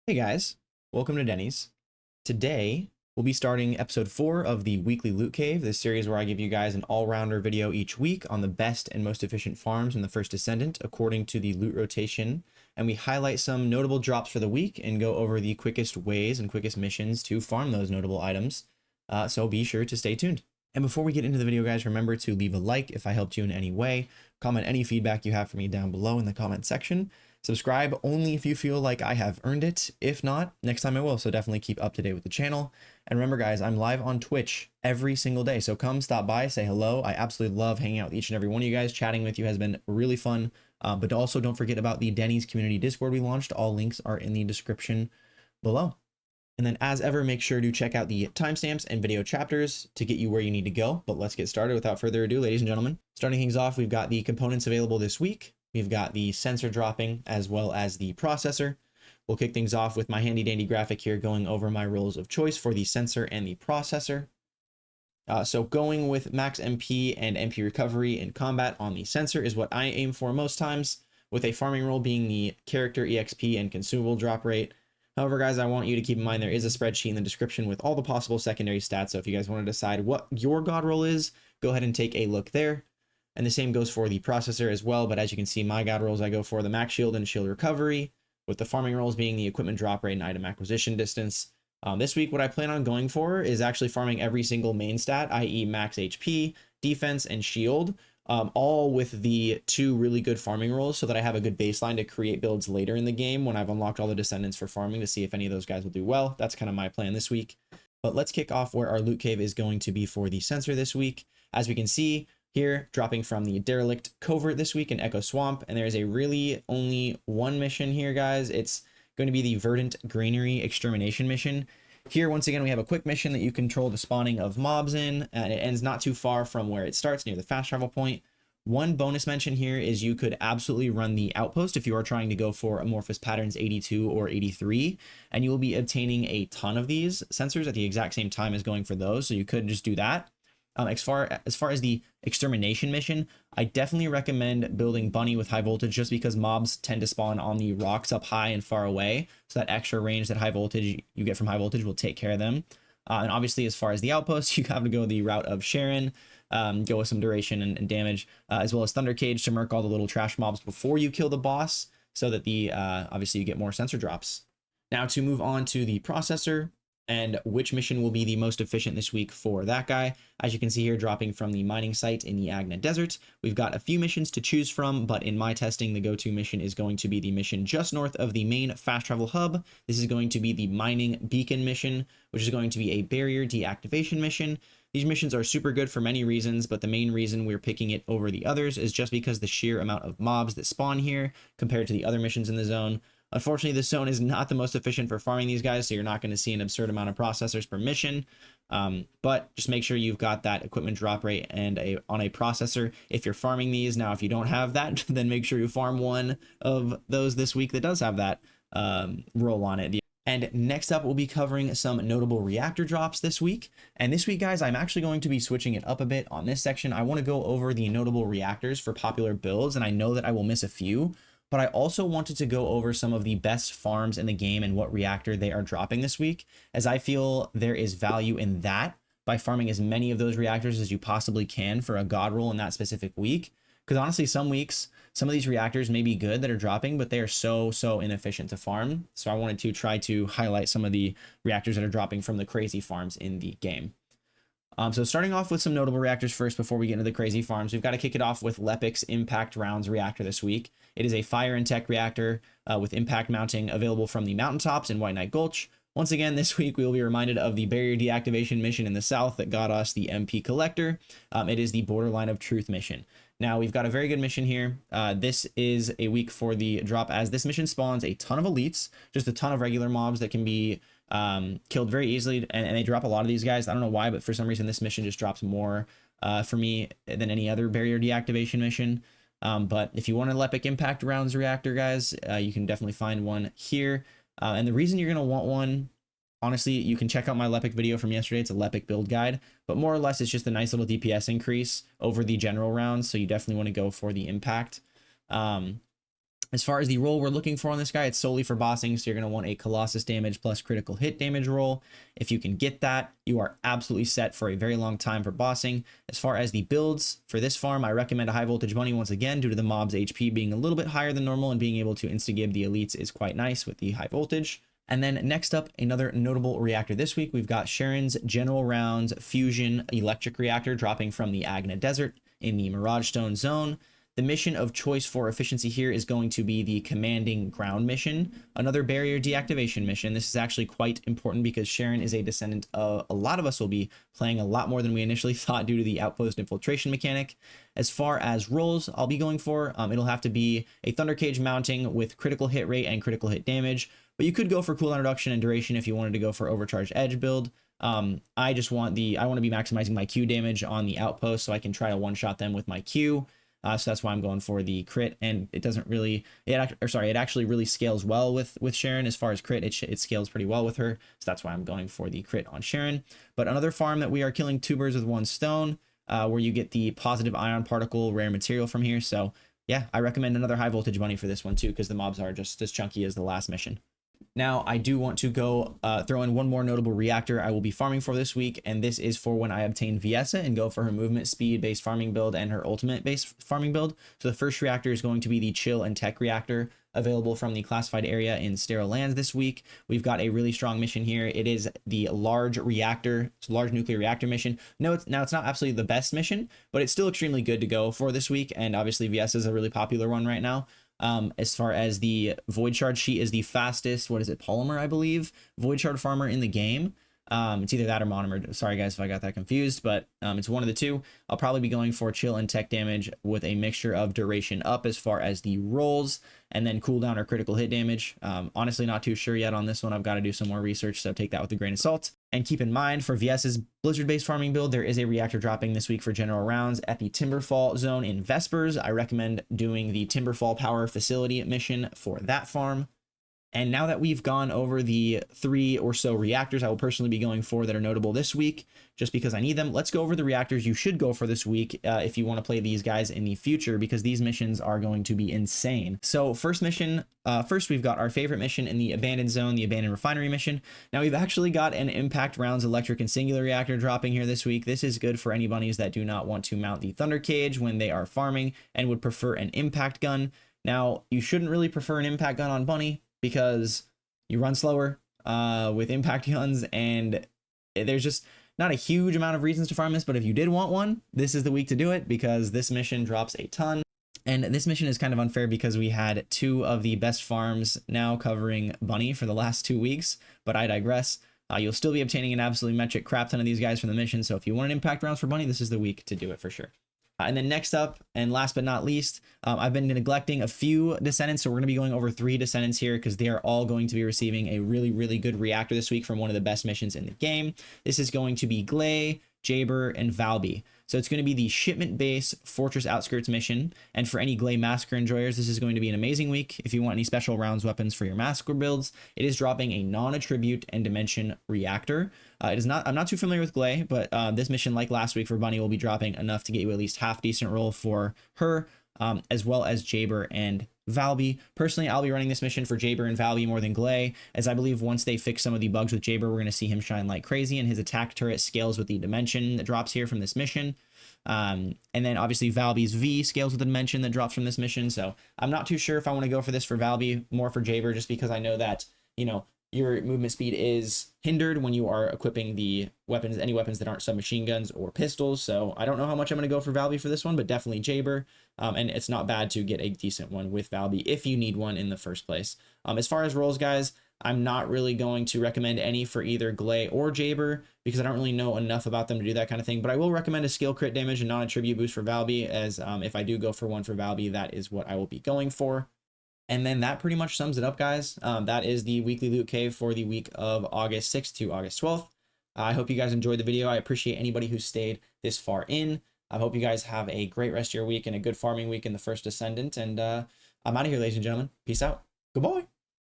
Hey guys, welcome to Denny's. Today, we'll be starting episode 4 of the Weekly Loot Cave, this series where I give you guys an all-rounder video each week on the best and most efficient farms in the first Descendant according to the loot rotation, and we highlight some notable drops for the week and go over the quickest ways and quickest missions to farm those notable items, so be sure to stay tuned. And before we get into the video, guys, remember to leave a like if I helped you in any way, comment any feedback you have for me down below in the comment section. Subscribe only if you feel like I have earned it. If not, next time I will. So definitely keep up to date with the channel. And remember, guys, I'm live on Twitch every single day. So come stop by, say hello. I absolutely love hanging out with each and every one of you guys. Chatting with you has been really fun. But also don't forget about the Denny's community Discord we launched. All links are in the description below. And then as ever, make sure to check out the timestamps and video chapters to get you where you need to go. But let's get started without further ado, ladies and gentlemen. Starting things off, we've got the components available this week. We've got the sensor dropping as well as the processor. We'll kick things off with my handy dandy graphic here going over my roles of choice for the sensor and the processor. So going with max MP and MP recovery in combat on the sensor is what I aim for most times, with a farming role being the character EXP and consumable drop rate. However, guys, I want you to keep in mind there is a spreadsheet in the description with all the possible secondary stats. So if you guys want to decide what your god roll is, go ahead and take a look there. And the same goes for the processor as well. But as you can see, my god rolls, I go for the max shield and shield recovery, with the farming rolls being the equipment drop rate and item acquisition distance. This week, what I plan on going for is actually farming every single main stat, i.e. max HP, defense, and shield, all with the 2 really good farming rolls so that I have a good baseline to create builds later in the game when I've unlocked all the Descendants for farming to see if any of those guys will do well. That's kind of my plan this week. But let's kick off where our loot cave is going to be for the sensor this week. As we can see here, dropping from the Derelict Covert this week in Echo Swamp, and there's a really only one mission here, guys. It's going to be the Verdant Granary Extermination mission. Here, once again, we have a quick mission that you control the spawning of mobs in, and it ends not too far from where it starts, near the fast travel point. One bonus mention here is you could absolutely run the outpost if you are trying to go for Amorphous Patterns 82 or 83, and you will be obtaining a ton of these sensors at the exact same time as going for those, so you could just do that. As far as the extermination mission, I definitely recommend building Bunny with high voltage just because mobs tend to spawn on the rocks up high and far away. So that extra range that high voltage you get from high voltage will take care of them. And obviously, as far as the outpost, you have to go the route of Sharen, go with some duration and damage, as well as Thunder Cage to murk all the little trash mobs before you kill the boss so that the obviously you get more sensor drops. Now to move on to the processor, and which mission will be the most efficient this week for that guy. As you can see here, dropping from the mining site in the Agna Desert, we've got a few missions to choose from, but in my testing, the go-to mission is going to be the mission just north of the main fast travel hub. This is going to be the Mining Beacon mission, which is going to be a barrier deactivation mission. These missions are super good for many reasons, but the main reason we're picking it over the others is just because the sheer amount of mobs that spawn here compared to the other missions in the zone. Unfortunately, this zone is not the most efficient for farming these guys, so you're not going to see an absurd amount of processors per mission. But just make sure you've got that equipment drop rate and on a processor if you're farming these. Now, if you don't have that, then make sure you farm one of those this week that does have that roll on it. And next up, we'll be covering some notable reactor drops this week. And this week, guys, I'm actually going to be switching it up a bit on this section. I want to go over the notable reactors for popular builds, and I know that I will miss a few. But I also wanted to go over some of the best farms in the game and what reactor they are dropping this week, as I feel there is value in that by farming as many of those reactors as you possibly can for a god roll in that specific week. Because honestly, some weeks, some of these reactors may be good that are dropping, but they are so inefficient to farm. So I wanted to try to highlight some of the reactors that are dropping from the crazy farms in the game. So starting off with some notable reactors first before we get into the crazy farms, we've got to kick it off with Lepic's Impact Rounds reactor this week. It is a fire and tech reactor with impact mounting available from the mountaintops in White Knight Gulch. Once again, this week we will be reminded of the barrier deactivation mission in the south that got us the MP collector. It is the Borderline of Truth mission. Now we've got a very good mission here. This is a week for the drop, as this mission spawns a ton of elites, just a ton of regular mobs that can be killed very easily, and they drop a lot of these guys. I don't know why, but for some reason this mission just drops more for me than any other barrier deactivation mission. But if you want a Lepic Impact Rounds reactor, guys, you can definitely find one here. And the reason you're going to want one, honestly, you can check out my Lepic video from yesterday. It's a Lepic build guide, but more or less it's just a nice little DPS increase over the general rounds. So you definitely want to go for the impact. As far as the roll we're looking for on this guy, it's solely for bossing, so you're going to want a Colossus damage plus critical hit damage roll. If you can get that, you are absolutely set for a very long time for bossing. As far as the builds for this farm, I recommend a high voltage bunny once again, due to the mob's HP being a little bit higher than normal, and being able to insta-gib the elites is quite nice with the high voltage. And then next up, another notable reactor this week, we've got Sharen's General Rounds Fusion Electric Reactor dropping from the Agna Desert in the Mirage Stone zone. The mission of choice for efficiency here is going to be the Commanding Ground mission, another barrier deactivation mission. This is actually quite important because Sharen is a descendant of a lot of us will be playing a lot more than we initially thought due to the outpost infiltration mechanic. As far as rolls I'll be going for, it'll have to be a Thunder Cage mounting with critical hit rate and critical hit damage, but you could go for cooldown reduction and duration if you wanted to go for overcharged edge build. I want to be maximizing my Q damage on the outpost so I can try to one-shot them with my Q. So that's why I'm going for the crit, and it actually really scales well with Sharen. As far as crit, it scales pretty well with her, so that's why I'm going for the crit on Sharen. But another farm that we are killing 2 birds with 1 stone, where you get the positive ion particle rare material from here. So yeah, I recommend another high voltage bunny for this one too, because the mobs are just as chunky as the last mission. Now, I do want to go throw in one more notable reactor I will be farming for this week, and this is for when I obtain Viessa and go for her movement speed based farming build and her ultimate based farming build. So the first reactor is going to be the Chill and Tech Reactor, available from the classified area in Sterile Lands this week. We've got a really strong mission here. It is the large nuclear reactor mission. No, it's not absolutely the best mission, but it's still extremely good to go for this week, and obviously Viessa is a really popular one right now. As far as the Void Shard, she is the fastest, polymer, I believe, Void Shard farmer in the game. It's either that or monomer. Sorry guys if I got that confused, but it's one of the two. I'll probably be going for chill and tech damage with a mixture of duration up as far as the rolls, and then cooldown or critical hit damage. Honestly, not too sure yet on this one. I've got to do some more research, so take that with a grain of salt. And keep in mind, for Viessa's Blizzard-based farming build, there is a reactor dropping this week for general rounds at the Timberfall zone in Vespers. I recommend doing the Timberfall Power Facility mission for that farm. And now that we've gone over the 3 or so reactors I will personally be going for that are notable this week, just because I need them, let's go over the reactors you should go for this week if you want to play these guys in the future, because these missions are going to be insane. So first we've got our favorite mission in the Abandoned Zone, the Abandoned Refinery mission. Now we've actually got an Impact Rounds Electric and Singular Reactor dropping here this week. This is good for any bunnies that do not want to mount the Thunder Cage when they are farming and would prefer an Impact Gun. Now, you shouldn't really prefer an Impact Gun on bunny, because you run slower with impact guns, and there's just not a huge amount of reasons to farm this. But if you did want one, this is the week to do it, because this mission drops a ton. And this mission is kind of unfair because we had 2 of the best farms now covering bunny for the last 2 weeks, but I digress. You'll still be obtaining an absolutely metric crap ton of these guys from the mission, so if you want an impact rounds for bunny, this is the week to do it for sure. And then next up, and last but not least, I've been neglecting a few Descendants, so we're going to be going over 3 Descendants here, because they are all going to be receiving a really, really good reactor this week from one of the best missions in the game. This is going to be Glay, JAYBA, and Valby. So it's going to be the Shipment Base Fortress Outskirts mission, and for any Glay Massacre enjoyers, this is going to be an amazing week. If you want any special rounds weapons for your Massacre builds, it is dropping a non-attribute and dimension reactor. I'm not too familiar with Glay, but this mission, like last week for Bunny, will be dropping enough to get you at least half decent roll for her, as well as JAYBA and Valby. Personally, I'll be running this mission for JAYBA and Valby more than Glay, as I believe once they fix some of the bugs with JAYBA, we're going to see him shine like crazy, and his attack turret scales with the dimension that drops here from this mission. And then obviously Valby's V scales with the dimension that drops from this mission. So I'm not too sure if I want to go for this for Valby, more for JAYBA, just because I know that, your movement speed is hindered when you are equipping the weapons, any weapons that aren't submachine guns or pistols. So I don't know how much I'm going to go for Valby for this one, but definitely JAYBA. And it's not bad to get a decent one with Valby if you need one in the first place. As far as rolls, guys, I'm not really going to recommend any for either Glay or JAYBA, because I don't really know enough about them to do that kind of thing. But I will recommend a skill crit damage and non-attribute boost for Valby, as if I do go for one for Valby, that is what I will be going for. And then that pretty much sums it up, guys. That is the weekly loot cave for the week of August 6th to August 12th. I hope you guys enjoyed the video. I appreciate anybody who stayed this far in. I hope you guys have a great rest of your week and a good farming week in the first Descendant. And I'm out of here, ladies and gentlemen. Peace out. Goodbye.